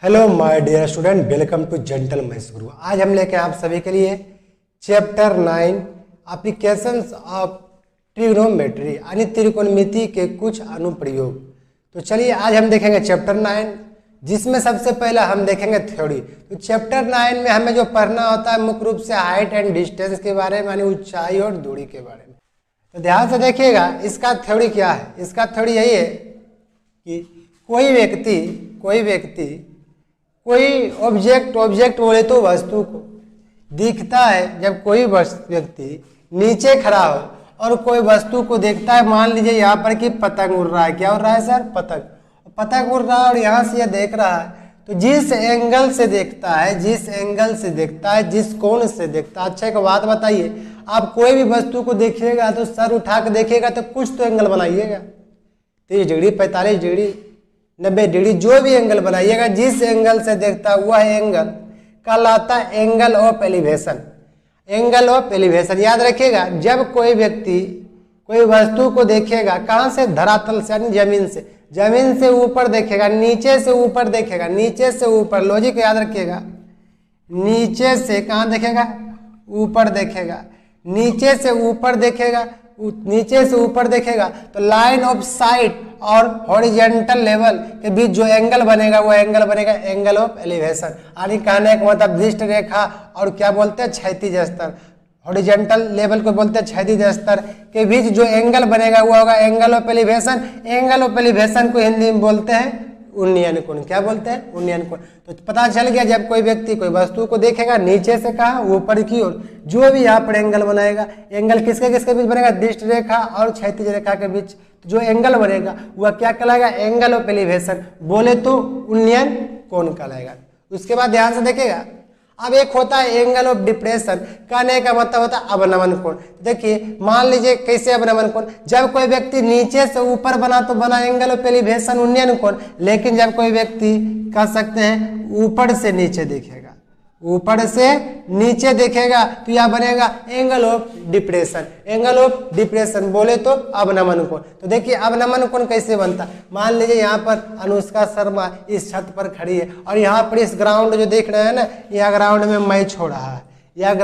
Hello my dear student, welcome to Gentle Maths Guru. आज हम लेके आप सभी के लिए चैप्टर 9 एप्लीकेशंस ऑफ ट्रिग्नोमेट्री यानी त्रिकोणमिति के कुछ अनुप्रयोग। तो चलिए आज हम देखेंगे चैप्टर 9, जिसमें सबसे पहले हम देखेंगे थ्योरी। तो चैप्टर 9 में हमें जो पढ़ना होता है मुख्य रूप से हाइट एंड डिस्टेंस के बारे में, यानी ऊंचाई और दूरी के बारे में। तो ध्यान से देखिएगा इसका थ्योरी क्या है। इसका थ्योरी यही है कि कोई व्यक्ति कोई ऑब्जेक्ट बोले तो वस्तु को दिखता है। जब कोई व्यक्ति नीचे खड़ा हो और कोई वस्तु को देखता है, मान लीजिए यहाँ पर कि पतंग उड़ रहा है। क्या उड़ रहा है सर? पतंग उड़ रहा है और यहाँ से यह देख रहा है। तो जिस एंगल से देखता है, जिस कोण से देखता है। अच्छा एक बात बताइए, आप कोई भी वस्तु को देखिएगा तो सर उठा के देखिएगा तो कुछ तो एंगल बनाइएगा। 30 डिग्री, 45 डिग्री, 90 डिग्री, जो भी एंगल बनाइएगा, जिस एंगल से देखता है वह एंगल कहलाता है एंगल ऑफ एलिवेशन। याद रखिएगा, जब कोई व्यक्ति कोई वस्तु को देखेगा, कहाँ से? धरातल से, यानी जमीन से ऊपर देखेगा, नीचे से ऊपर देखेगा, नीचे से ऊपर। लॉजिक याद रखिएगा, नीचे से कहाँ देखेगा? ऊपर देखेगा। नीचे से ऊपर देखेगा तो लाइन ऑफ साइट और हॉरिजॉन्टल लेवल के बीच जो एंगल बनेगा वो एंगल बनेगा एंगल ऑफ एलिवेशन। यानी कहने का मतलब दृष्ट रेखा और क्या बोलते हैं? क्षैतिज स्तर। हॉरिजॉन्टल लेवल को बोलते हैं क्षैतिज स्तर के बीच जो एंगल बनेगा वो होगा angle of elevation. Angle of elevation को हिंदी में बोलते हैं उन्नयन कोण। क्या बोलते हैं? उन्नयन कोण। तो पता चल गया, जब कोई व्यक्ति कोई वस्तु को देखेगा नीचे से कहा ऊपर की ओर, जो भी यहाँ पर एंगल बनाएगा, एंगल किसके बीच बनेगा? दृष्ट रेखा और क्षैतिज रेखा के बीच जो एंगल बनेगा वह क्या कहलाएगा? एंगल ऑफ एलिवेशन, बोले तो उन्नयन कोण कहलाएगा। उसके बाद ध्यान से देखिएगा, अब एक होता है एंगल ऑफ डिप्रेशन। कहने का मतलब होता है अवनमन कोण। देखिए मान लीजिए कैसे अवनमन कोण, जब कोई व्यक्ति नीचे से ऊपर बना तो बना एंगल ऑफ एलिवेशन उन्नयन कोण। लेकिन जब कोई व्यक्ति कह सकते हैं ऊपर से नीचे देखेगा तो यह बनेगा एंगल ऑफ डिप्रेशन, बोले तो अवनमन कोण। तो देखिए अवनमन कोण कैसे बनता है। मान लीजिए यहाँ पर अनुष्का शर्मा इस छत पर खड़ी है और यहाँ पर इस ग्राउंड जो देख रहे हैं ना, यह ग्राउंड में मैच हो रहा है। यहाँ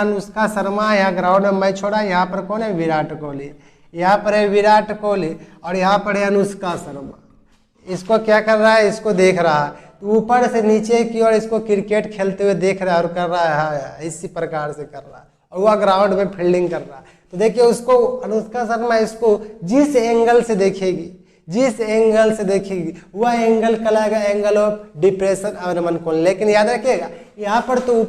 अनुष्का शर्मा, यहाँ ग्राउंड में मैच हो रहा है। यहाँ पर कौन है? विराट कोहली। यहाँ पर है विराट कोहली और यहाँ पर है अनुष्का शर्मा। इसको क्या कर रहा है? इसको देख रहा है। तो ऊपर से नीचे की ओर इसको क्रिकेट खेलते हुए देख रहा है और कर रहा है, इसी प्रकार से कर रहा है और वह ग्राउंड में फील्डिंग कर रहा है। तो देखिए उसको अनुष्का शर्मा इसको जिस एंगल से देखेगी वह एंगल कहलाएगा एंगल ऑफ डिप्रेशन अवनमन कोण। लेकिन याद रखिएगा, यहाँ पर तो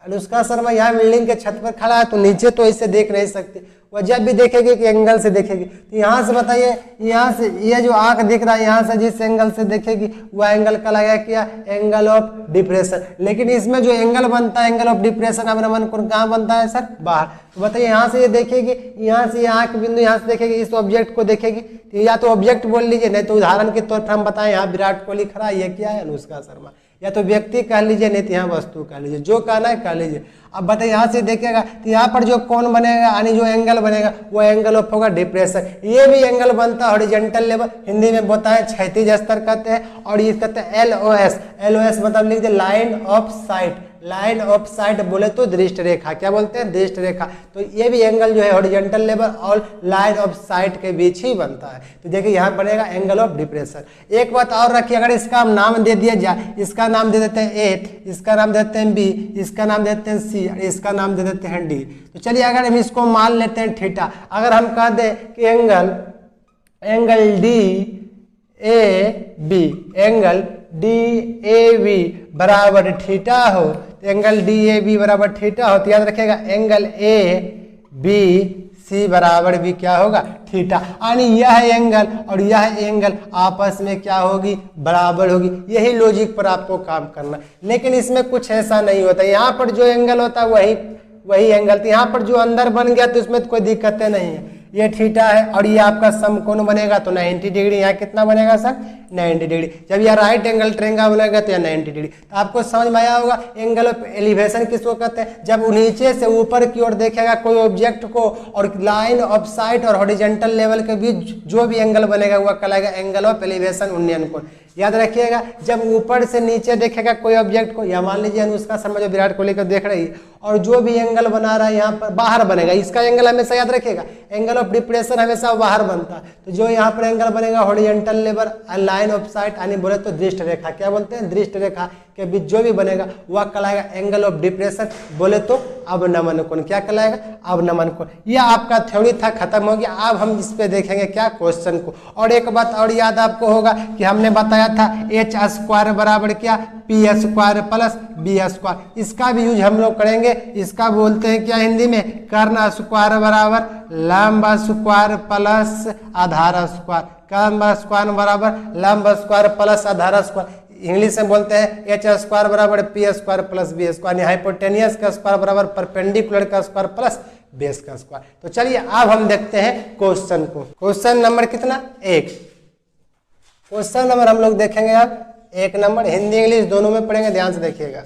अनुष्का शर्मा यहाँ बिल्डिंग के छत पर खड़ा है तो नीचे तो इसे देख नहीं सकती। वह जब भी देखेगी कि एंगल से देखेगी, तो यहाँ से बताइए, यहाँ से ये जो आंख दिख रहा है, यहाँ से जिस एंगल से देखेगी वह एंगल कहलाएगा क्या? Angle of depression. लेकिन इसमें जो एंगल बनता है एंगल ऑफ डिप्रेशन अवनमन कोण, कहाँ बनता है सर? बाहर। तो बताइए यहाँ से ये देखेगी, यहाँ से आंख बिंदु यहाँ से देखेगी, इस ऑब्जेक्ट को देखेगी, तो या तो ऑब्जेक्ट बोल लीजिए, नहीं तो उदाहरण के तौर पर हम बताएं यहाँ विराट कोहली खड़ा है, ये क्या है? अनुष्का शर्मा। या तो व्यक्ति कह लीजिए, नहीं तो यहाँ वस्तु कह लीजिए, जो कहना है कह लीजिए। अब बताइए यहाँ से देखेगा तो यहाँ पर जो कोण बनेगा यानी जो एंगल बनेगा वो एंगल ऑफ होगा डिप्रेशन। ये भी एंगल बनता है हॉरिजॉन्टल लेवल, हिंदी में बोलता है क्षैतिज स्तर कहते हैं, और ये कहते हैं LOS मतलब लिख दीजिए लाइन ऑफ साइट, बोले तो दृष्ट रेखा। क्या बोलते हैं? दृष्ट रेखा। तो ये भी एंगल जो है हॉरिजॉन्टल लेवल और लाइन ऑफ साइट के बीच ही बनता है। तो देखिए यहाँ बनेगा एंगल ऑफ डिप्रेशन। एक बात और रखिए, अगर इसका नाम दे दिया जाए, इसका नाम दे देते हैं A, इसका नाम देते हैं B, इसका नाम देते हैं C और इसका नाम दे देते हैं D। तो चलिए अगर हम इसको मान लेते हैं थीटा, अगर हम कह दें कि एंगल DAB बराबर थीटा हो, तो एंगल DAB बराबर थीटा हो, तो याद रखिएगा एंगल ABC बराबर भी क्या होगा? थीटा। यानी यह एंगल और यह एंगल आपस में क्या होगी? बराबर होगी। यही लॉजिक पर आपको काम करना। लेकिन इसमें कुछ ऐसा नहीं होता, यहाँ पर जो एंगल होता है वही एंगल, तो यहाँ पर जो अंदर बन गया तो इसमें तो कोई दिक्कतें नहीं है। ये थीटा है और ये आपका समकोण बनेगा तो 90 डिग्री। यहाँ कितना बनेगा सर? 90 डिग्री। जब यह राइट एंगल ट्रायंगल बनेगा तो यह 90 डिग्री। तो आपको समझ में आया होगा एंगल ऑफ एलिवेशन किसको कहते हैं? जब नीचे से ऊपर की ओर देखेगा कोई ऑब्जेक्ट को और लाइन ऑफ साइट और हॉरिजॉन्टल लेवल के बीच जो भी एंगल बनेगा वह कहलाएगा एंगल ऑफ एलिवेशन उन्नयन कोण। याद रखिएगा, जब ऊपर से नीचे देखेगा कोई ऑब्जेक्ट को, या मान लीजिए अनुष्का शर्मा जो विराट कोहली को देख रही है, और जो भी एंगल बना रहा है यहाँ पर बाहर बनेगा, इसका एंगल हमेशा याद रखिएगा, एंगल ऑफ डिप्रेशन हमेशा बाहर बनता है। तो जो यहाँ पर एंगल बनेगा horizontal level line of site, यानी बोले तो दृष्ट रेखा, क्या बोलते हैं, दृष्ट रेखा के बीच जो भी बनेगा वह कहलाएगा एंगल ऑफ डिप्रेशन, बोले तो अवनमन कोण। क्या कहलाएगा, अवनमन कोण। यह आपका थ्योरी था, खत्म हो गया। अब हम इस पे देखेंगे क्या, क्वेश्चन को। और एक बात और याद आपको होगा कि हमने बताया था एच स्क्वायर बराबर क्या, P square plus B square. इसका भी यूज हम लोग करेंगे। इसका बोलते हैं क्या हिंदी में, कर्ण स्क्वायर बराबर लंब स्क्वायर प्लस आधार स्क्वायर। कर्ण स्क्वायर बराबर लंब स्क्वायर प्लस आधार स्क्वायर। इंग्लिश में बोलते हैं एच स्क्वायर बराबर P square plus B square. Hypotenuse का स्क्वायर बराबर परपेंडिकुलर का स्क्वायर प्लस बेस का स्क्वायर। तो चलिए अब हम देखते हैं क्वेश्चन को। क्वेश्चन नंबर कितना, 1। क्वेश्चन नंबर हम लोग देखेंगे अब 1 नंबर, हिंदी इंग्लिश दोनों में पढ़ेंगे, ध्यान से देखिएगा।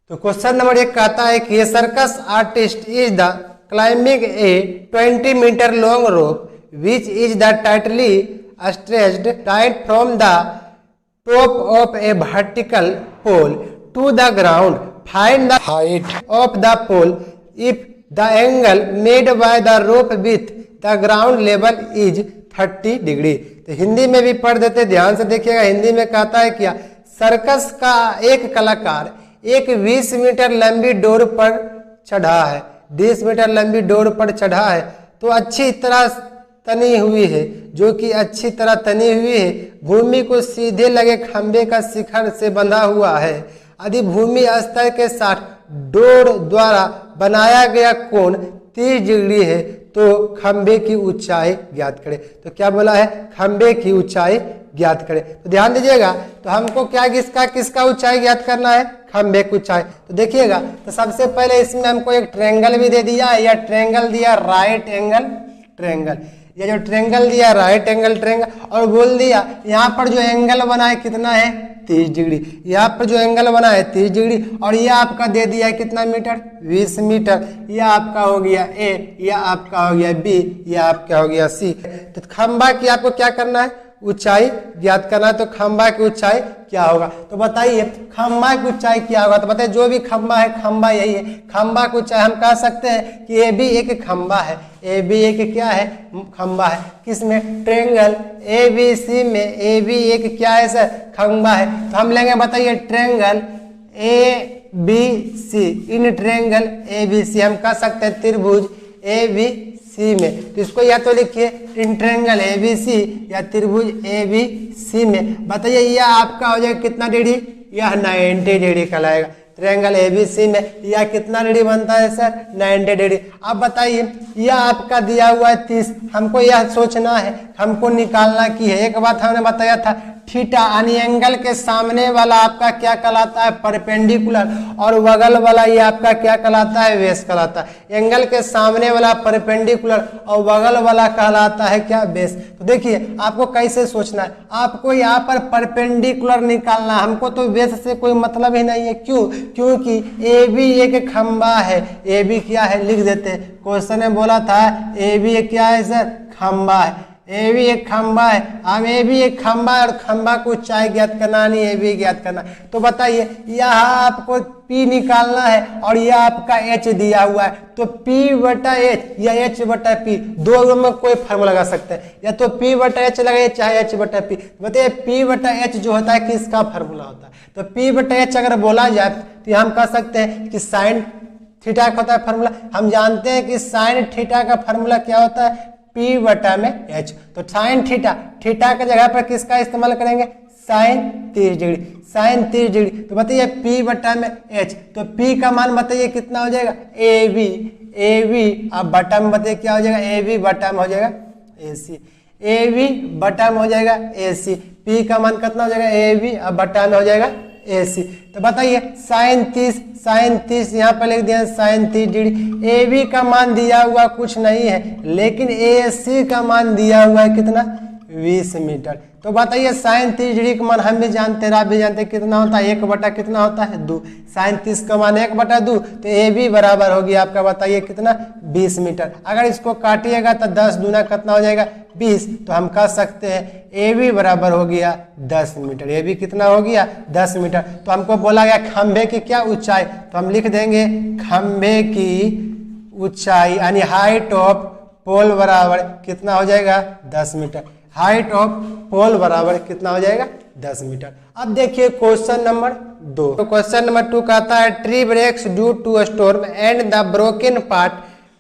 तो क्वेश्चन नंबर 1 कहता है कि circus artist is the climbing a 20 metre long rope which is the tightly stretched tight from the top of a vertical pole to the ground. Find the height of the pole if the angle made by the rope with the ground level is 30 degree. तो हिंदी में भी पढ़ देते, ध्यान से देखिएगा। हिंदी में कहता है क्या, सर्कस का एक कलाकार एक 20 मीटर लंबी डोर पर चढ़ा है, 20 मीटर लंबी डोर पर चढ़ा है, तो अच्छी तरह तनी हुई है, जो कि अच्छी तरह तनी हुई है, भूमि को सीधे लगे खंबे का शिखर से बंधा हुआ है। यदि भूमि स्तर के साथ डोर द्वारा बनाया गया कोण 30 डिग्री है तो खंबे की ऊंचाई ज्ञात करें। तो क्या बोला है, खंबे की ऊंचाई ज्ञात करें। तो ध्यान दीजिएगा, तो हमको क्या किसका ऊंचाई ज्ञात करना है, खंबे की ऊंचाई। तो देखिएगा, तो सबसे पहले इसमें हमको एक ट्रायंगल भी दे दिया, या ट्रायंगल दिया राइट एंगल ट्रायंगल, ये जो ट्रायंगल दिया राइट एंगल ट्रायंगल, और बोल दिया यहाँ पर जो एंगल बना है कितना है, 30 डिग्री। यहाँ पर जो एंगल बना है 30 डिग्री, और ये आपका दे दिया है कितना मीटर, 20 मीटर। यह आपका हो गया ए, यह आपका हो गया बी, यह आपका हो गया सी। तो खंबा की आपको क्या करना है, ऊंचाई ज्ञात करना है। तो खंबा की ऊंचाई क्या होगा, तो बताइए खंबा की ऊंचाई क्या होगा। तो बताइए जो भी खंबा है, खंबा यही है। खंबा की ऊंचाई हम कह सकते हैं कि ए भी एक खंबा है, ए भी एक क्या है, खंबा है। किसमें, ट्रायंगल ए बी सी में ए भी एक क्या है सर, खंबा है। तो हम लेंगे, बताइए triangle A B C, in triangle A B C हम कह सकते हैं त्रिभुज ए बी सी में। तो इसको या तो लिखिए इन ट्रायंगल ए बी सी या त्रिभुज ए बी सी में। बताइए यह आपका हो जाएगा कितना डिग्री, यह 90 डिग्री कहलाएगा। ट्रायंगल एबीसी में यह कितना डिग्री बनता है सर, 90 डिग्री। अब बताइए यह आपका दिया हुआ है 30, हमको यह सोचना है, हमको निकालना की है। एक बात हमने बताया था, थीटा यानी एंगल के सामने वाला आपका क्या कहलाता है, परपेंडिकुलर, और बगल वाला ये आपका क्या कहलाता है, बेस कहलाता है। एंगल के सामने वाला परपेंडिकुलर और बगल वाला कहलाता है क्या, बेस। तो देखिए आपको कैसे सोचना है, आपको यहाँ पर परपेंडिकुलर निकालना, हमको तो बेस से कोई मतलब ही नहीं है। क्यों, क्योंकि ए बी एक खंबा है। ए बी क्या है, लिख देते, क्वेश्चन में बोला था ए बी एक क्या है सर, खंबा है। ए भी एक खंबा है, हम ए भी एक खंबा है और खंबा को ऊंचाई ज्ञात करना नहीं, ए भी ज्ञात करना। तो बताइए यहाँ आपको P निकालना है और यह आपका H दिया हुआ है, तो P बटा H या H बटा P, दो में कोई फार्मूला लगा सकते हैं, या तो P बटा H लगाइए चाहे H बटा P। बताइए P बटा H जो होता है किसका फार्मूला होता है, तो P बटा H अगर बोला जाए तो हम कह सकते हैं कि साइन थीटा का होता है फार्मूला। हम जानते हैं कि साइन थीटा का फार्मूला क्या होता है, P बटा में H। तो साइन थीटा, थीटा के जगह पर किसका इस्तेमाल करेंगे, साइन 30 डिग्री, साइन 30 डिग्री। तो बताइए P बटा में H, तो P का मान बताइए कितना हो जाएगा, AB, AB। अब बटा में बताइए क्या हो जाएगा, AB बटा में हो जाएगा AC, AB बटा में हो जाएगा AC। P का मान कितना हो जाएगा, AB, अब बटा में हो जाएगा AC। तो बताइए साइन 30, साइन 30 यहाँ पर लिख दिया साइन 30 डिग्री। ए बी का मान दिया हुआ कुछ नहीं है, लेकिन AC का मान दिया हुआ है कितना, 20 मीटर। तो बताइए साइन 30 डिग्री का मान हम भी जानते हैं, आप भी जानते हैं, कितना होता है 1 बटा कितना होता है 2। साइन 30 का मान 1 बटा 2, तो ए भी बराबर होगी आपका, बताइए कितना 20 मीटर। अगर इसको काटिएगा तो 10 दूना कितना हो जाएगा 20, तो हम कह सकते हैं ए भी बराबर हो गया 10 मीटर। ए भी कितना हो गया 10 मीटर। तो हमको बोला गया खंभे की क्या ऊंचाई, तो हम लिख देंगे खंभे की ऊंचाई यानी हाइट ऑफ पोल बराबर कितना हो जाएगा 10 मीटर। हाइट ऑफ पोल बराबर कितना हो जाएगा 10 मीटर। अब देखिए क्वेश्चन नंबर 2। तो क्वेश्चन नंबर 2 कहता है tree breaks due to storm and the broken part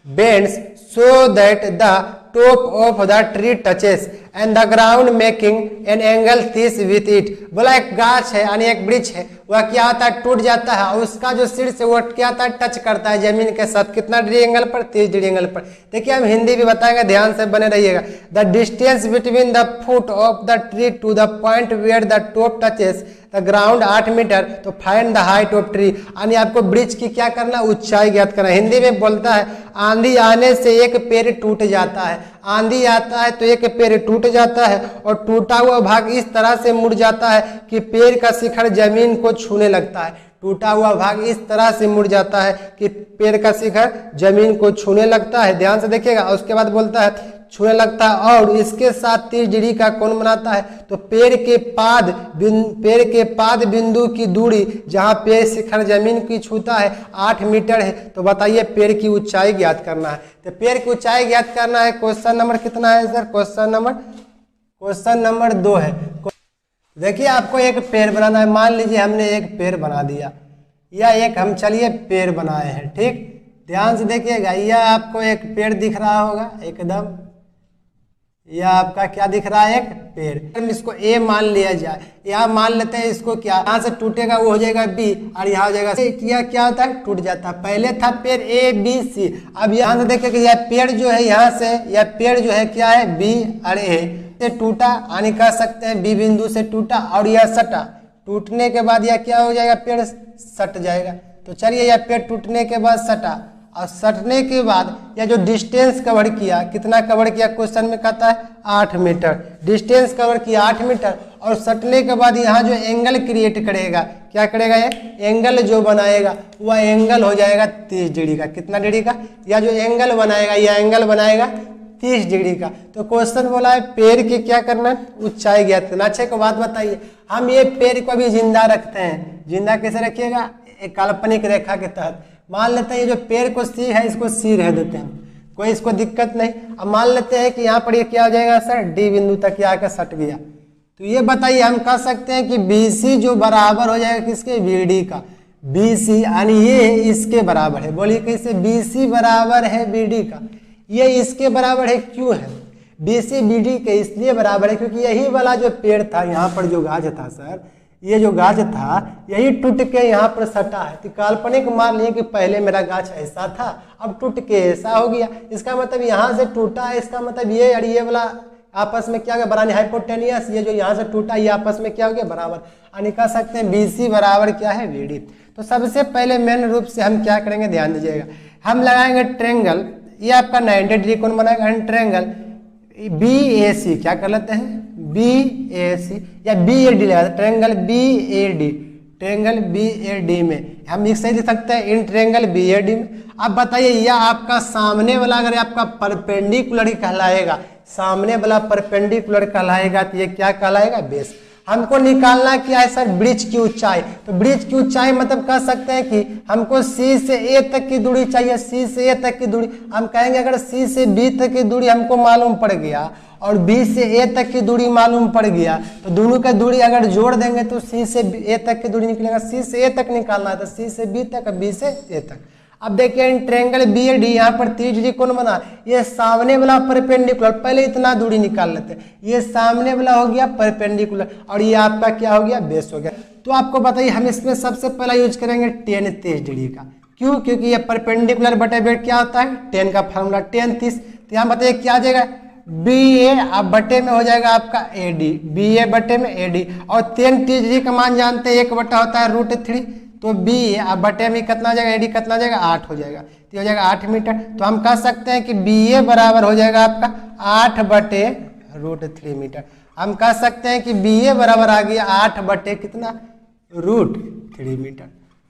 bends so that the top of the tree touches and the ground making an angle 30 with it. बोला एक गाछ है यानी एक वृक्ष है, वह क्या होता है टूट जाता है और उसका जो शीर्ष वो क्या होता है टच करता है जमीन के साथ, कितना डिग्री एंगल पर 30 डिग्री एंगल पर। देखिए हम हिंदी भी बताएंगे, ध्यान से बने रहिएगा। The distance between the foot of the tree to the point where the top touches the ground 8 metre, तो find the height of tree. यानी आपको वृक्ष की क्या करना, ऊंचाई ज्ञात करना। हिंदी में बोलता है आंधी आने से एक पेड़ टूट जाता है, आंधी आता है तो एक पेड़ टूट जाता है और टूटा हुआ भाग इस तरह से मुड़ जाता है कि पेड़ का शिखर जमीन को छूने लगता है। टूटा हुआ भाग इस तरह से मुड़ जाता है कि पेड़ का शिखर जमीन को छूने लगता है। ध्यान से देखिएगा। उसके बाद बोलता है छूने लगता है और इसके साथ 30 डिग्री का कोण बनाता है। तो पेड़ के पाद बिंदु की दूरी जहां पेड़ शिखर जमीन की छूता है 8 मीटर है। तो बताइए पेड़ की ऊंचाई ज्ञात करना है। तो पेड़ की ऊंचाई ज्ञात करना है। क्वेश्चन नंबर कितना है सर? क्वेश्चन नंबर 2 है। देखिए आपको एक पेड़ बनाना है। मान लीजिए हमने एक पेड़ बना दिया, या एक हम चलिए पेड़ बनाए हैं, ठीक। ध्यान से देखिएगा, यह आपको एक पेड़ दिख रहा होगा एकदम, यह आपका क्या दिख रहा है एक पेड़। इसको ए मान लिया जाए, यहाँ मान लेते हैं इसको क्या, यहाँ से टूटेगा वो हो जाएगा बी और यहाँ हो जाएगा सी। क्या होता है टूट जाता है। पहले था पेड़ ए बी सी, अब यहाँ से देखिए कि यह पेड़ जो है यहाँ से यह पेड़ जो है क्या है बी और ए से टूटा, यानी कह सकते हैं बी बिंदु से टूटा और यह सटा। टूटने के बाद यह क्या हो जाएगा पेड़ सट जाएगा। तो चलिए यह पेड़ टूटने के बाद सटा और सटने के बाद यह जो डिस्टेंस कवर किया, कितना कवर किया क्वेश्चन में कहता है 8 मीटर। डिस्टेंस कवर किया 8 मीटर और सटने के बाद यहाँ जो एंगल क्रिएट करेगा, क्या करेगा ये एंगल जो बनाएगा वह एंगल हो जाएगा 30 डिग्री का। कितना डिग्री का? या जो एंगल बनाएगा यह एंगल बनाएगा 30 डिग्री का। तो क्वेश्चन बोला है पेड़ की क्या करना है ऊंचाई ज्ञात करना। अच्छे को बात बताइए, हम ये पेड़ को भी जिंदा रखते हैं। जिंदा कैसे रखिएगा? एक काल्पनिक रेखा के तहत। मान लेते हैं ये जो पेड़ को सी है इसको सी रह देते हैं, कोई इसको दिक्कत नहीं। अब मान लेते हैं कि यहाँ पर ये क्या हो जाएगा सर डी बिंदु तक ये आकर सट गया। तो ये बताइए हम कह सकते हैं कि BC जो बराबर हो जाएगा किसके BD का। BC यानी ये इसके बराबर है। बोलिए कैसे? BC बराबर है BD का। ये इसके बराबर है, क्यों है BC BD के? इसलिए बराबर है क्योंकि यही वाला जो पेड़ था यहाँ पर जो गाछ था सर, ये जो गाछ था यही टूट के यहाँ पर सटा है। तो काल्पनिक मान लिए कि पहले मेरा गाछ ऐसा था अब टूट के ऐसा हो गया। इसका मतलब यहाँ से टूटा है, इसका मतलब ये और ये वाला आपस में क्या हो गया बराबर हाइपोटेनियस। ये जो यहाँ से टूटा ये आपस में क्या हो गया बराबर, यानी कह सकते हैं BC बराबर क्या है BD। तो सबसे पहले मेन रूप से हम क्या करेंगे ध्यान दीजिएगा, हम लगाएंगे ट्रेंगल। ये आपका 90 डिग्री कौन बनाएगा ट्रेंगल BAC। क्या कर लेते हैं BAC या BAD लगा ट्रेंगल BAD। ट्रेंगल BAD में हम एक सही लिख सकते हैं इन ट्रेंगल BAD में। अब बताइए यह आपका सामने वाला अगर आपका परपेंडिकुलर कहलाएगा, सामने वाला परपेंडिकुलर कहलाएगा तो ये क्या कहलाएगा बेस। हमको निकालना क्या है सर ब्रिज की ऊंचाई। तो ब्रिज की ऊंचाई मतलब कह सकते हैं कि हमको C से A तक की दूरी चाहिए। C से A तक की दूरी हम कहेंगे अगर C से B तक की दूरी हमको मालूम पड़ गया और B से A तक की दूरी मालूम पड़ गया तो दोनों का दूरी अगर जोड़ देंगे तो C से A तक की दूरी निकलेगा। C से A तक निकालना है तो C से B तक, B से A तक। अब देखिए इन ट्रेंगल BAD यहाँ पर 30 डिग्री कौन बना, ये सामने वाला परपेंडिकुलर। पहले इतना दूरी निकाल लेते हैं, ये सामने वाला हो गया परपेंडिकुलर और ये आपका क्या हो गया बेस हो गया। तो आपको बताइए हम इसमें सबसे पहला यूज करेंगे tan 30 डिग्री का। क्यों? क्योंकि ये परपेंडिकुलर बटे बेट क्या होता है tan का फार्मूला tan 30। तो यहाँ बताइए क्या आ जाएगा BA अब बटे में हो जाएगा आपका AD, BA बटे में AD और tan 30 डिग्री का मान जानते हैं 1 बटा होता है √3। तो B अब बटे में कितना हो जाएगा AD कितना हो जाएगा 8 हो जाएगा, तो हो जाएगा 8 मीटर। तो हम कह सकते हैं कि BA बराबर हो जाएगा आपका 8 बटे √3 मीटर। हम कह सकते हैं कि BA बराबर आ गया 8 बटे कितना √3 मीटर।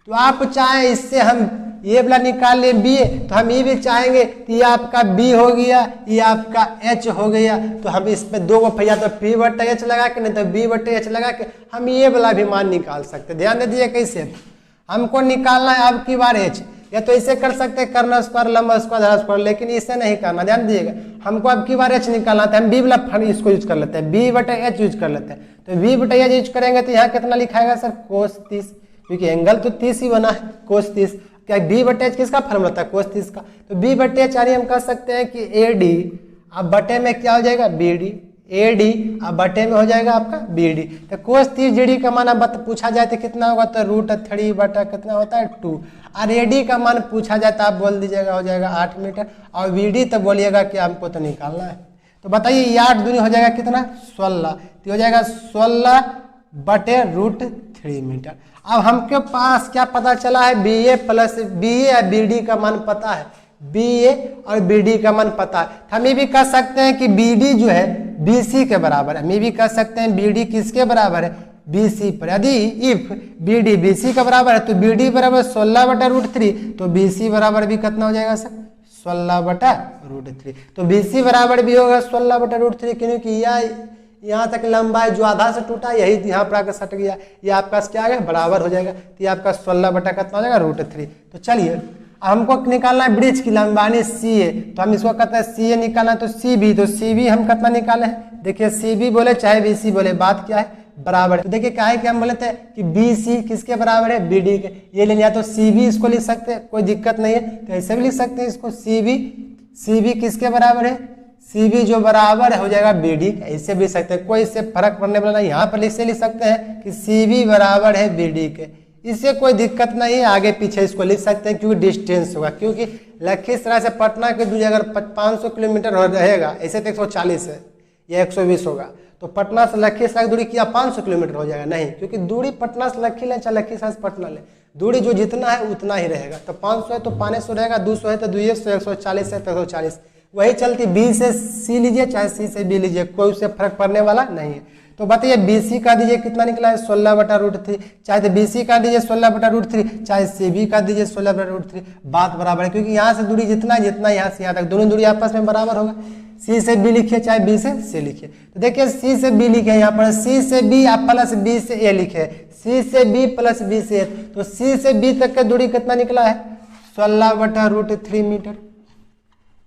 तो आप चाहें इससे हम ये वाला निकाल ले BA, तो हम ये भी चाहेंगे कि ये आपका B हो गया, ये आपका H हो गया, तो हम इसमें दो को या तो P बटे H लगा के नहीं तो B बटे H लगा के हम ये वाला भी मान निकाल सकते हैं। ध्यान दे दीजिए कैसे हमको निकालना है अब की बार H, या तो इसे कर सकते हैं कर्ण स्क्वायर लंबा स्क्वायर धारा स्क्वायर, लेकिन इसे नहीं करना। ध्यान दीजिएगा हमको अब की बार H निकालना था, हम B वाला फंड इसको यूज कर लेते हैं, B बटे H यूज कर लेते हैं। तो B बटे H यूज करेंगे तो यहाँ कितना लिखाएगा सर cos 30, क्योंकि एंगल तो 30 ही बना है cos 30। क्या B बटे H किसका फॉर्मूला था cos 30 का, तो B बटे H यानी हम कह सकते हैं कि AD अब बटे में क्या हो जाएगा BD, AD अब बटे में हो जाएगा आपका BD। तो cos 30 GD का मान अब पूछा जाए तो कितना होगा, तो √3 बटा कितना होता है 2, और AD का मान पूछा जाए तो आप बोल दीजिएगा हो जाएगा 8 मीटर, और BD तो बोलिएगा कि हमको तो निकालना है। तो बताइए ये 8 दूनी हो जाएगा कितना 16, तो हो जाएगा 16 बटे √3 मीटर। अब हमके पास क्या पता चला है BA प्लस BA और BD का मान पता है, BA और BD का मान पता है। हम ये भी कह सकते हैं कि BD जो है BC के बराबर है, हम ये भी कह सकते हैं BD किसके बराबर है BC पर। यदि इफ BD BC का बराबर है तो BD बराबर 16 बटा √3, तो BC बराबर भी कितना हो जाएगा सर 16 बटा √3। तो BC बराबर भी होगा 16 बटा √3, क्योंकि यहाँ तक लंबाई जो आधा से टूटा यही यहाँ पर आकर सट गया, ये आपका क्या आ गया बराबर हो जाएगा, तो ये आपका 16 बटा कितना हो जाएगा √3। तो चलिए हमको निकालना है ब्रिज की लंबाई CA, तो हम इसको कहते हैं CA निकालना है, तो CB, तो CB हम कितना निकाले हैं, देखिए CB बोले चाहे BC बोले बात क्या है बराबर। तो देखिए क्या है कि हम बोले थे कि BC किसके बराबर है BD के, ये ले लिया तो CB इसको लिख सकते हैं, कोई दिक्कत नहीं है, तो ऐसे भी लिख सकते हैं इसको CB किसके बराबर है CB जो बराबर हो जाएगा BD, ऐसे भी लिख सकते हैं, कोई इससे फर्क पड़ने वाला नहीं। यहाँ पर इससे लिख सकते हैं कि CB बराबर है BD के, इससे कोई दिक्कत नहीं है, आगे पीछे इसको लिख सकते हैं क्योंकि डिस्टेंस होगा, क्योंकि लखीसराय से पटना की दूरी अगर 500 किलोमीटर रहेगा, ऐसे तो 140 है या 120 होगा, तो पटना से लखीसराय की दूरी क्या 500 किलोमीटर हो जाएगा, नहीं, क्योंकि दूरी पटना से लखी लें चाहे लखीसराय से पटना लें, दूरी जो जितना है उतना ही रहेगा। तो 500 है तो 500 रहेगा, 200 है तो 200, 140 है तो 140, वही चलती B से C लीजिए चाहे C से B लीजिए, कोई उससे फर्क पड़ने वाला नहीं है। तो बताइए BC का दीजिए कितना निकला है 16 बटा √3, चाहे तो BC का दीजिए 16 बटा √3, चाहे CB का दीजिए 16 बटा √3, बात बराबर है, क्योंकि यहाँ से दूरी जितना यहाँ से यहाँ तक दोनों दूरी आपस में बराबर होगा। C से B लिखिए चाहे B से C लिखिए, तो देखिए C से B लिखे यहाँ पर, C से B आप प्लस B से A लिखे, C से B प्लस B से A, तो C से B तक का दूरी कितना निकला है 16 बटा √3 मीटर,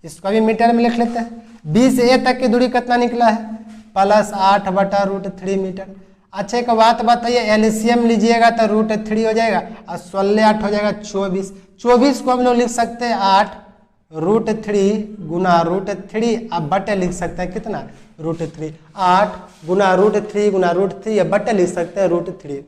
इसको भी मीटर में लिख लेते हैं। B से A तक की दूरी कितना निकला है प्लस 8 बटा √3 मीटर। अच्छा एक बात बताइए, एलसीएम लीजिएगा तो √3 हो जाएगा और 16 8 हो जाएगा 24, 24 को हम लोग लिख सकते हैं 8 √3 गुना √3 अब बटे लिख सकते हैं कितना √3, 8 गुना √3 गुना √3 अब बटे लिख सकते हैं √3।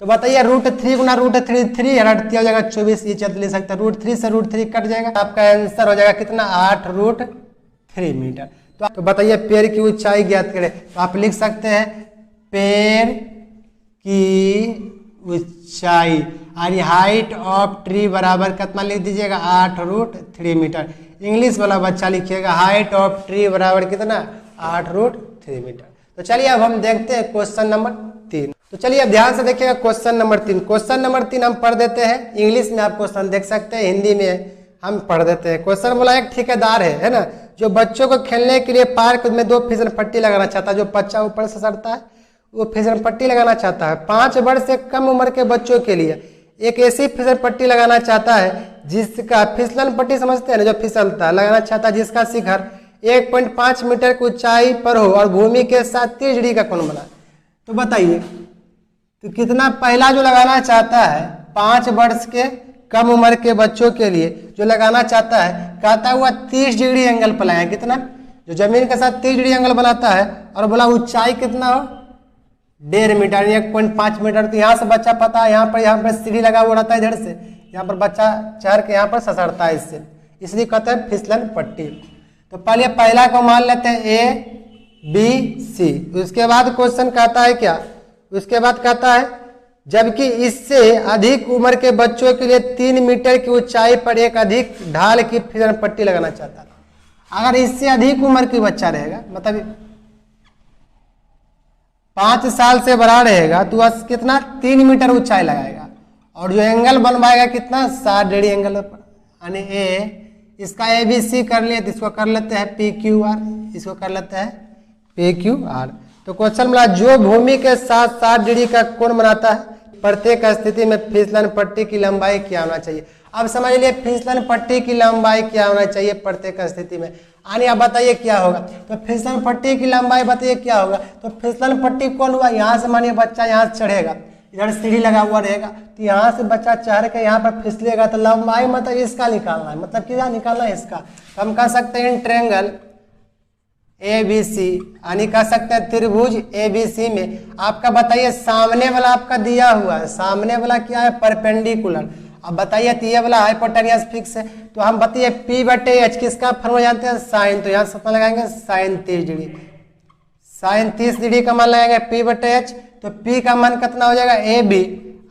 तो बताइए √3 गुना √3 3 हटती हो जाएगा 24, ये चलते ले सकते हैं, √3 से √3 कट जाएगा, आपका आंसर हो जाएगा कितना 8 √3 मीटर। तो बताइए पेड़ की ऊंचाई ज्ञात करें, तो आप लिख सकते हैं पेड़ की ऊंचाई और हाइट ऑफ ट्री बराबर कितना लिख दीजिएगा 8 √3 मीटर। इंग्लिश वाला बच्चा लिखिएगा हाइट ऑफ ट्री बराबर कितना 8 √3 मीटर। तो चलिए अब हम देखते हैं क्वेश्चन नंबर 3। तो चलिए अब ध्यान से देखिएगा क्वेश्चन नंबर 3। क्वेश्चन नंबर 3 हम पढ़ देते हैं, इंग्लिश में आप क्वेश्चन देख सकते हैं, हिंदी में हम पढ़ देते हैं। क्वेश्चन बोला एक ठेकेदार है ना, जो बच्चों को खेलने के लिए पार्क में 2 फिसल पट्टी लगाना चाहता है, जो बच्चा ऊपर से सड़ता है वो फिसल पट्टी लगाना चाहता है। 5 वर्ष से कम उम्र के बच्चों के लिए एक ऐसी फिसल पट्टी लगाना चाहता है जिसका फिसलन पट्टी समझते हैं ना, जो फिसलता है, लगाना चाहता है जिसका शिखर 1.5 मीटर की ऊंचाई पर हो और भूमि के साथ 30 डिग्री का कोण बना। तो बताइए तो कितना, पहला जो लगाना चाहता है 5 वर्ष के कम उम्र के बच्चों के लिए जो लगाना चाहता है, कहता हुआ 30 डिग्री एंगल पर लगाए, कितना, जो जमीन के साथ 30 डिग्री एंगल बनाता है, और बोला ऊंचाई कितना हो 1.5 मीटर 1.5 मीटर। तो यहाँ से बच्चा पता है, यहाँ पर सीढ़ी लगा हुआ रहता है, इधर से यहाँ पर बच्चा चढ़ के यहाँ पर ससरता है, इससे इसलिए कहते हैं फिसलन पट्टी। तो पहले पहला को मान लेते हैं ABC। उसके बाद क्वेश्चन कहता है क्या, उसके बाद कहता है जबकि इससे अधिक उम्र के बच्चों के लिए 3 मीटर की ऊंचाई पर एक अधिक ढाल की फिसलन पट्टी लगाना चाहता था। अगर इससे अधिक उम्र की बच्चा रहेगा, मतलब 5 साल से बड़ा रहेगा, तो वह कितना 3 मीटर ऊंचाई लगाएगा। और जो एंगल बनवाएगा कितना 60 एंगल, यानी ए, इसका ABC कर लिए, तो इसको कर लेते हैं PQR, इसको कर लेते हैं PQR। तो क्वेश्चन मिला, जो भूमि के साथ 60 डिग्री का कोण बनाता है, प्रत्येक स्थिति में फिसलन पट्टी की लंबाई क्या होना चाहिए। अब समझ लिए फिसलन पट्टी की लंबाई क्या होना चाहिए प्रत्येक स्थिति में। यानी अब बताइए क्या होगा, तो फिसलन पट्टी की लंबाई बताइए क्या होगा। तो फिसलन पट्टी कौन हुआ, यहाँ से मानिए बच्चा यहाँ से चढ़ेगा, इधर सीढ़ी लगा हुआ रहेगा, तो यहाँ से बच्चा चढ़ के यहाँ पर फिसलेगा, तो लंबाई मतलब इसका निकालना है, मतलब क्या निकालना है इसका। तो हम कह सकते हैं इन ट्रायंगल ABC, यानी कह सकते हैं त्रिभुज ABC में आपका बताइए सामने वाला आपका दिया हुआ है, सामने वाला क्या है परपेंडिकुलर। अब बताइए तो ये वाला हाइपोटेनियस फिक्स है, तो हम बताइए P/H किसका फॉर्मूला जानते हैं साइन, तो यहाँ कितना लगाएंगे साइन 30 डिग्री, साइन 30 डिग्री का मान लगाएंगे P/H। तो P का मान कितना हो जाएगा AB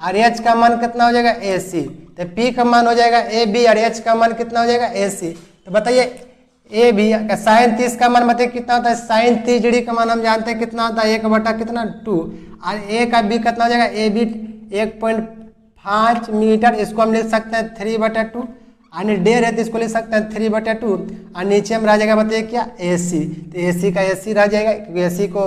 और H का मान कितना हो जाएगा AC। तो P का मान हो जाएगा AB और H का मान कितना हो जाएगा AC। तो बताइए AB का साइन 30 का मान बताइए कितना होता है, साइन 30 डिग्री का मान हम जानते हैं कितना होता है 1/2 और A का B कितना हो जाएगा AB 1.5 मीटर, इसको हम लिख सकते हैं 3/2, यानी डेढ़ है तो इसको लिख सकते हैं 3/2 और नीचे में रह जाएगा बताइए क्या AC। तो AC का AC रह जाएगा, क्योंकि AC को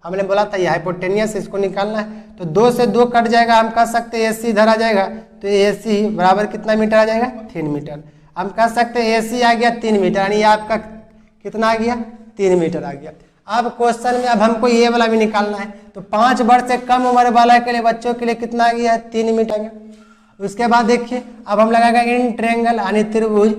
हमने बोला था ये हाइपोटेनियस, इसको निकालना है। तो 2 से 2 कट जाएगा, हम कह सकते हैं AC इधर आ जाएगा, तो AC बराबर कितना मीटर आ जाएगा 3 मीटर। हम कह सकते हैं AC आ गया 3 मीटर, यानी आपका कितना आ गया 3 मीटर आ गया। अब क्वेश्चन में अब हमको ये वाला भी निकालना है, तो 5 वर्ष से कम उम्र वाला के लिए बच्चों के लिए कितना आ गया 3 मीटर आ गया। उसके बाद देखिए अब हम लगाएंगे इन ट्रायंगल यानी त्रिभुज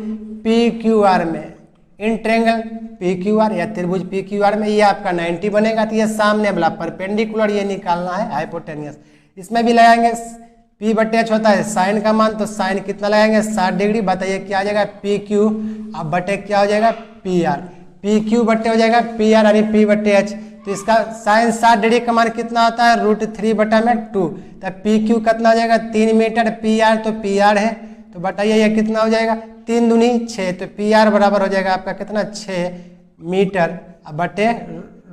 PQR में, इन ट्रायंगल PQR या त्रिभुज PQR में ये आपका 90 बनेगा, तो ये सामने वाला परपेंडिकुलर ये निकालना है हाइपोटेनियस। इसमें भी लगाएंगे P/H होता है साइन का मान, तो साइन कितना लगाएंगे 60 डिग्री, बताइए क्या आ जाएगा PQ, अब बटे क्या हो जाएगा PR, PQ बटे हो जाएगा PR यानी P/H। तो इसका साइन 60 डिग्री का मान कितना होता है √3/2, तो PQ कितना हो जाएगा 3 मीटर, PR तो PR है, तो बताइए ये कितना हो जाएगा 3 दूनी 6, तो PR बराबर हो जाएगा आपका कितना 6 मीटर बटे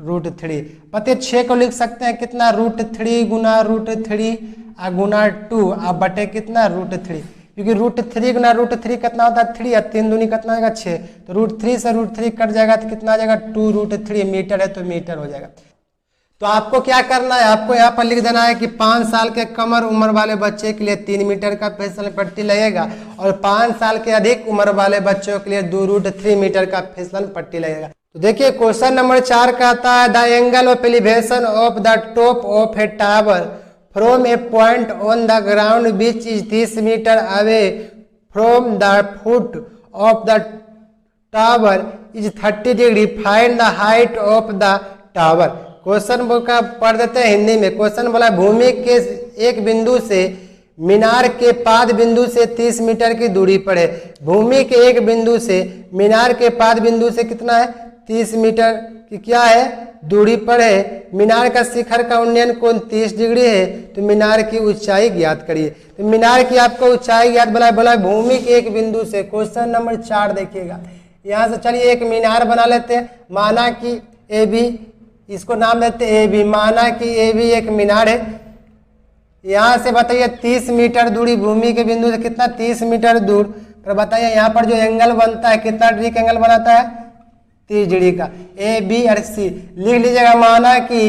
√3। पते 6 को लिख सकते हैं कितना √3 गुना √3 गुना 2 अब बटे कितना √3, क्योंकि √3 गुना √3 कितना होता है 3 या 3 दूनी कितना होगा 6, तो √3 से √3 कट जाएगा तो कितना आ जाएगा 2√3 मीटर है, तो मीटर हो जाएगा। तो आपको क्या करना है, आपको यहाँ पर लिख देना है कि 5 साल के कम उम्र वाले बच्चे के लिए 3 मीटर का फिसलन पट्टी लगेगा और 5 साल के अधिक उम्र वाले बच्चों के लिए 2√3 मीटर का फिसलन पट्टी लगेगा। तो देखिए क्वेश्चन नंबर 4 का आता है the angle of elevation of the top of a tower from a point on the ground which is 30 metre away from the foot of the tower is 30 degree, find the height of the tower. Question का पढ़ देते हैं हिंदी में। Question बोला भूमि के एक बिंदु से मीनार के पाद बिंदु से 30 मीटर की दूरी पर है। भूमि के एक बिंदु से मीनार के पाद बिंदु से कितना है 30 मीटर की क्या है दूरी पर है। मीनार का शिखर का उन्नयन कोण 30 डिग्री है, तो मीनार की ऊंचाई ज्ञात करिए। तो मीनार की आपको ऊंचाई ज्ञात बोला भूमि के एक बिंदु से। क्वेश्चन नंबर 4 देखिएगा, यहाँ से चलिए एक मीनार बना लेते हैं, माना कि AB, इसको नाम देते हैं AB, माना कि AB एक मीनार है। यहाँ से बताइए 30 मीटर दूरी भूमि के बिंदु से कितना 30 मीटर दूर पर बताइए यहाँ पर जो एंगल बनता है कितना डिग्री का एंगल बनाता है 30 डिग्री का। AB और C लिख लीजिएगा, माना कि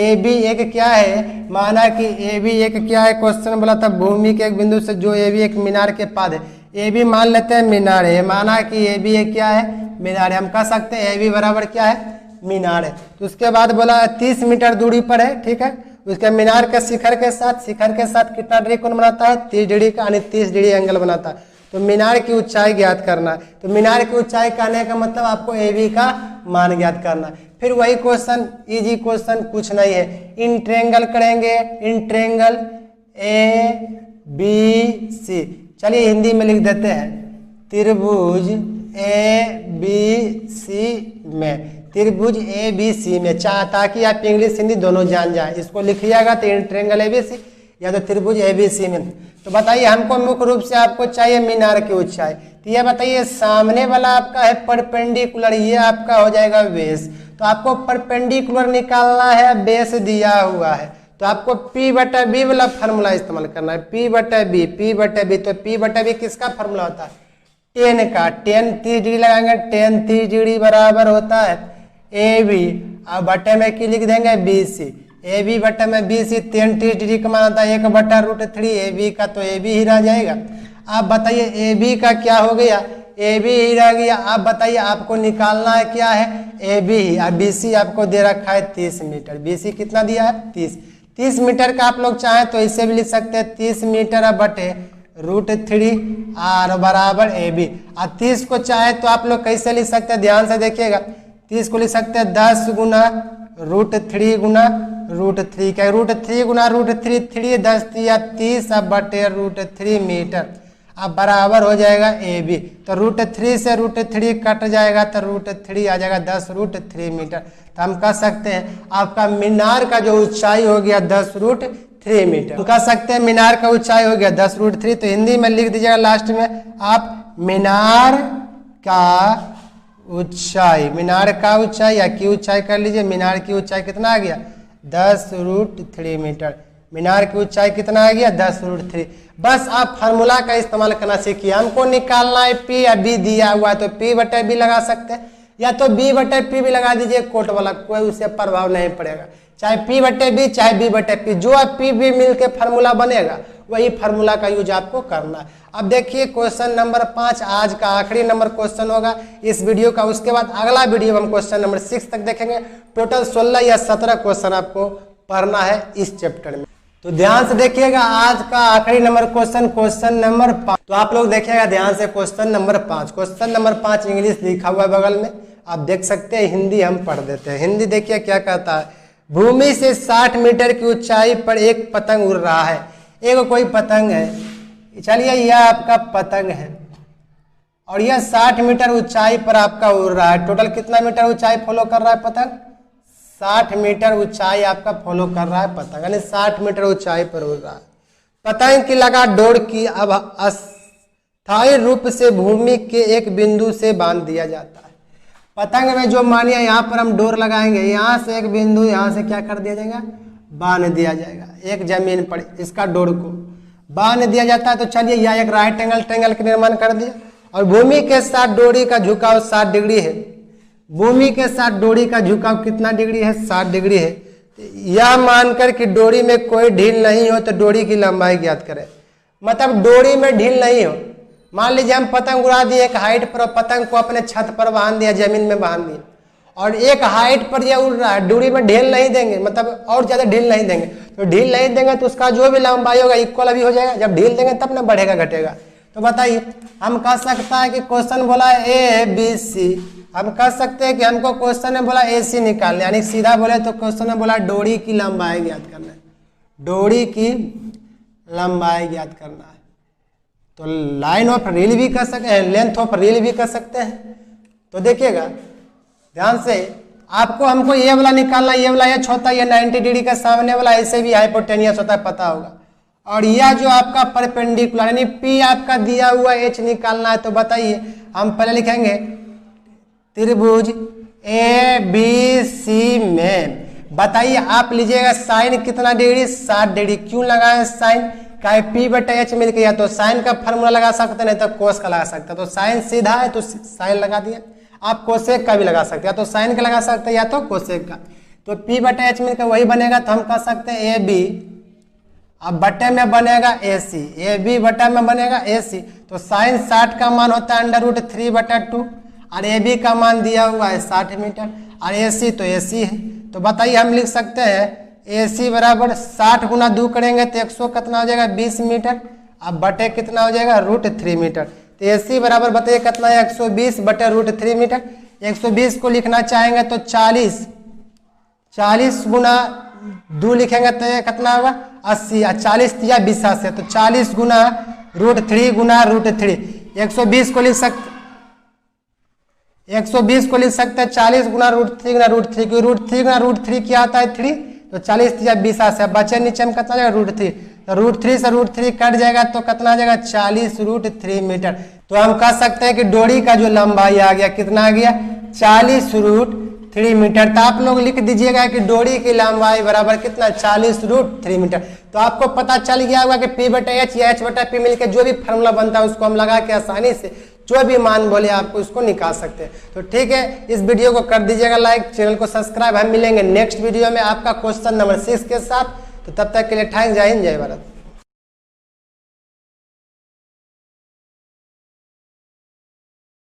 AB एक क्या है, माना कि AB एक क्या है। क्वेश्चन बोला था भूमि के एक बिंदु से जो AB एक मीनार के पाद है। AB मान लेते हैं मीनार है, माना कि AB एक क्या है मीनार है। हम कह सकते हैं AB बराबर क्या है मीनार है। तो उसके बाद बोला 30 मीटर दूरी पर है, ठीक है। उसके मीनार के शिखर के साथ कितना डिग्री कोण बनाता है 30 डिग्री का, यानी 30 डिग्री एंगल बनाता है। तो मीनार की ऊंचाई ज्ञात करना है। तो मीनार की ऊंचाई कहने का मतलब आपको AB का मान ज्ञात करना है। फिर वही क्वेश्चन, इजी क्वेश्चन कुछ नहीं है, इन ट्रायंगल करेंगे, इन ट्रायंगल ABC। चलिए हिंदी में लिख देते हैं, त्रिभुज ABC में, त्रिभुज ABC में, ताकि आप इंग्लिश हिंदी दोनों जान जाए। इसको लिखिएगा तो इन ट्रायंगल ABC या तो त्रिभुज ABC में। तो बताइए हमको मुख्य रूप से आपको चाहिए मीनार की ऊंचाई। तो ये बताइए सामने वाला आपका है परपेंडिकुलर, ये आपका हो जाएगा बेस। तो आपको परपेंडिकुलर निकालना है, बेस दिया हुआ है, तो आपको P बटा बी वाला फार्मूला इस्तेमाल करना है, P बटा बी। तो P बटा बी किसका फार्मूला होता है? टेन का। टेन 30 डिग्री लगाएंगे, टेन 30 डिग्री बराबर होता है AB, अब बटे में की लिख देंगे BC। AB बटे में BC 10 30 डिग्री का मान होता है 1/√3 AB का, तो AB ही रह जाएगा। आप बताइए AB का क्या हो गया? AB ही रह गया। आप बताइए आपको निकालना है क्या है? AB ही। अब BC आपको दे रखा है 30 मीटर। BC कितना दिया है? 30 मीटर का आप लोग चाहें तो इसे भी लिख सकते हैं 30 मीटर बटे √3 R बराबर AB। और 30 को चाहे तो आप लोग कैसे लिख सकते हैं? ध्यान से देखिएगा, 30 को लिख सकते हैं 10 गुना √3 गुना √3 क्या? √3 गुना √3 3 10 या 30 अब बटे √3 मीटर, अब बराबर हो जाएगा AB। तो √3 से √3 कट जाएगा तो √3 आ जाएगा 10√3 मीटर। तो हम कह सकते हैं आपका मीनार का जो ऊंचाई हो गया 10√3 मीटर। हम कह सकते हैं मीनार का ऊंचाई हो गया 10√3। तो हिंदी में लिख दीजिएगा लास्ट में आप मीनार का ऊंचाई, मीनार का ऊंचाई या की ऊंचाई कर लीजिए। मीनार की ऊंचाई कितना आ गया? 10√3 मीटर। मीनार की ऊंचाई कितना आ गया? 10√3। बस आप फार्मूला का इस्तेमाल करना सीखिए। हमको निकालना है P या B दिया हुआ है, तो P बटे B लगा सकते हैं, या तो B बटे P भी लगा दीजिए कोट वाला, कोई उससे प्रभाव नहीं पड़ेगा। चाहे P बटे B चाहे B बटे P, जो P B मिल के फार्मूला बनेगा वही फार्मूला का यूज आपको करना है। अब देखिए क्वेश्चन नंबर 5 आज का आखिरी नंबर क्वेश्चन होगा इस वीडियो का। उसके बाद अगला वीडियो हम क्वेश्चन नंबर 6 तक देखेंगे। टोटल 16 या 17 क्वेश्चन आपको पढ़ना है इस चैप्टर में। तो ध्यान से देखिएगा आज का आखिरी नंबर क्वेश्चन नंबर 5। तो आप लोग देखिएगा ध्यान से question number 5। Question number 5 English लिखा हुआ है बगल में, आप देख सकते हैं। हिंदी हम पढ़ देते हैं। हिंदी देखिए क्या कहता है। भूमि से 60 मीटर की ऊंचाई पर एक पतंग उड़ रहा है। एक कोई पतंग है, चलिए यह आपका पतंग है और यह 60 मीटर ऊंचाई पर आपका उड़ रहा है। टोटल कितना मीटर ऊंचाई फॉलो कर रहा है पतंग? 60 मीटर ऊंचाई आपका फॉलो कर रहा है पतंग, यानी 60 मीटर ऊंचाई पर उड़ रहा है। पतंग की लगा डोर की अब अस्थायी रूप से भूमि के एक बिंदु से बांध दिया जाता है। पतंग में जो मानिए यहाँ पर हम डोर लगाएंगे, यहाँ से एक बिंदु यहाँ से क्या कर दिया जाएगा? बांध दिया जाएगा। एक जमीन पर इसका डोर को बांध दिया जाता है। तो चलिए यह एक राइट एंगल ट्रायंगल का निर्माण कर दिया और भूमि के साथ डोरी का झुकाव 60 डिग्री है। भूमि के साथ डोरी का झुकाव कितना डिग्री है? 60 डिग्री है। यह मानकर कि डोरी में कोई ढील नहीं हो तो डोरी की लंबाई ज्ञात करें। मतलब डोरी में ढील नहीं हो, मान लीजिए हम पतंग उड़ा दिए एक हाइट पर, पतंग को अपने छत पर बांध दिया, जमीन में बांध दिया और एक हाइट पर यह उड़ रहा है, डोरी में ढील नहीं देंगे, मतलब और ज्यादा ढील नहीं देंगे। तो ढील नहीं देंगे तो उसका जो भी लंबाई होगा इक्वल अभी हो जाएगा। जब ढील देंगे तब ना बढ़ेगा घटेगा। तो बताइए हम कह सकता है कि क्वेश्चन बोला है ABC, हम कह सकते हैं कि हमको क्वेश्चन में बोला AC निकालना, यानी सीधा बोले तो क्वेश्चन में बोला डोरी की लंबाई ज्ञात करना है। डोरी की लंबाई ज्ञात करना है। तो लाइन ऑफ रील भी कर सकते हैं, लेंथ ऑफ रील भी कर सकते हैं। तो देखिएगा ध्यान से, आपको हमको ये वाला निकालना, ये वाला एच होता है, ये 90 डिग्री का सामने वाला ऐसे भी हाइपोटेनियस होता है, पता होगा। और यह जो आपका परपेंडिकुलर यानी P आपका दिया हुआ H निकालना है। तो बताइए हम पहले लिखेंगे त्रिभुज ABC में, बताइए आप लीजिएगा साइन कितना डिग्री? 60 डिग्री। क्यों लगाए साइन? क्या P बटे H मिल गया तो साइन का फार्मूला लगा सकते, नहीं तो कोस का लगा सकते। तो साइन सीधा है तो साइन लगा दिया। आप कोसेक का भी लगा सकते हैं, या तो साइन का लगा सकते हैं या तो कोसेक का। तो P बटे H मिलकर वही बनेगा। तो हम कह सकते हैं AB, अब बटे में बनेगा AC, AB बटे में बनेगा AC। तो साइन 60 का मान होता है √3/2 और AB का मान दिया हुआ है 60 मीटर और AC तो AC है। तो बताइए हम लिख सकते हैं AC बराबर 60 गुना 2 करेंगे तो 100 कितना हो जाएगा? 20 मीटर। अब बटे कितना हो जाएगा? √3 मीटर। तो AC बराबर बताइए कितना है? 120 बटे √3 मीटर। 120 को लिखना चाहेंगे तो 40 गुना 2 लिखेंगे तो कितना होगा? 80। 40 या 20 से तो 40 गुना √3 गुना √3। 120 को लिख सकते 120 को लिख सकते हैं 40 गुना √3 गुना √3, क्योंकि √3 गुना √3 क्या आता है? 3। तो 40 या 20 से बचे नीचे में कितना जाएगा? √3। तो √3 से √3 कट जाएगा तो कितना आ जाएगा 40√3 मीटर। तो हम कह सकते हैं कि डोरी का जो लंबाई आ गया कितना आ गया 40√3 मीटर। तो आप लोग लिख दीजिएगा कि डोरी की लंबाई बराबर कितना 40√3 मीटर। तो आपको पता चल गया होगा कि P/H या H/P मिलकर जो भी फार्मूला बनता है उसको हम लगा के आसानी से जो भी मान बोले आपको उसको निकाल सकते हैं। तो ठीक है, इस वीडियो को कर दीजिएगा लाइक, चैनल को सब्सक्राइब। हम मिलेंगे नेक्स्ट वीडियो में आपका क्वेश्चन नंबर 6 के साथ। तो तब तक के लिए थैंक, जय हिंद, जय भारत।